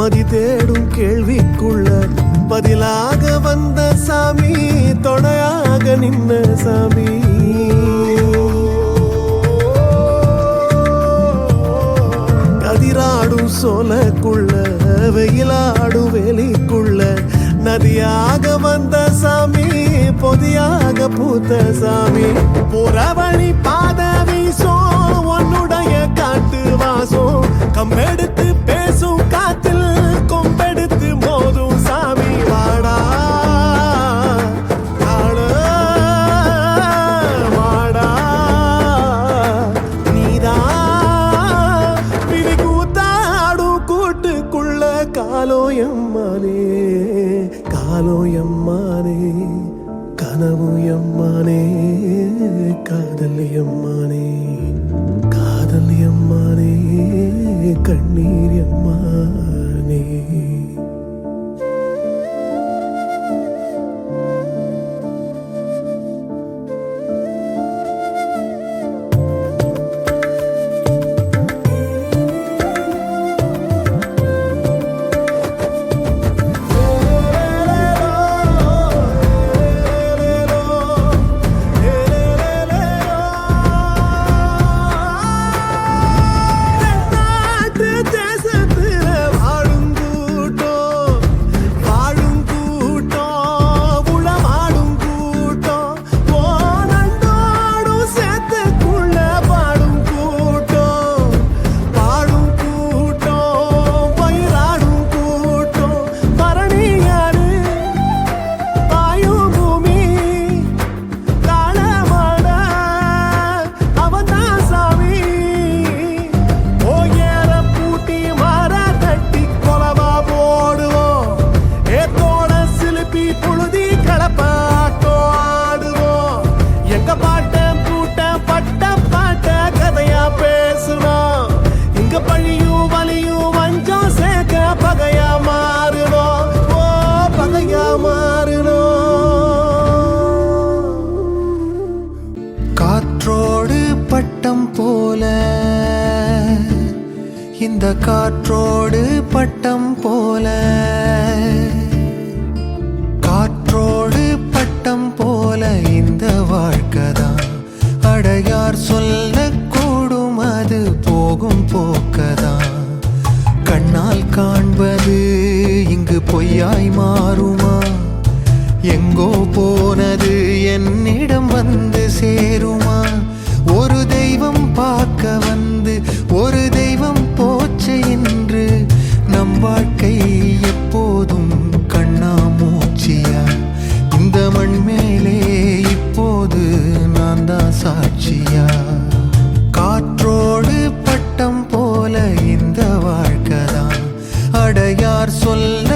மதி தேடும் கேள்விக்குள்ள பதிலாக வந்த சாமி, தொடையாக நின்ன சாமி. கதிராடும் சோலக்குள்ள வெயிலாடும் வேலிக்குள்ள நதியாக வந்த சாமி, பொதியாக பூத்த சாமி. புறவழி பாத வீசும் உன்னுடைய காட்டு வாசம், கம்பெடுத்து பேசும் காத்தில் கொம்பெடுத்து மோதும் சாமி. வாடா வாடா நீதான் விதி கூத்தாடும் கூட்டுக்குள்ள காலோயம்மானே, காலோயம்மானே, கனவு எம்மானே, காதல் எம்மானே, காதல் எம்மானே, கண்ணீர் எம்மானே. காற்றோடு பட்டம் போல, இந்த காற்றோடு பட்டம் போல, காற்றோடு பட்டம் போல இந்த வாழ்க்கைதான். அடையார் சொல்லக்கூடும் அது போகும் போக்கதான். கண்ணால் காண்பது இங்கு பொய்யாய் மாறுமா? எங்கோ போனது என்னிடம் வந்து சேருமா? ஒரு தெய்வம் பார்க்க வந்து ஒரு தெய்வம் போச்சு என்று நம் வாழ்க்கை எப்போதும் கண்ணாமூச்சியா? இந்த மண் மேலே இப்போது நான் தான் சாட்சியா? காற்றோடு பட்டம் போல இந்த வாழ்க்கைதான். அடையார் சொல்ல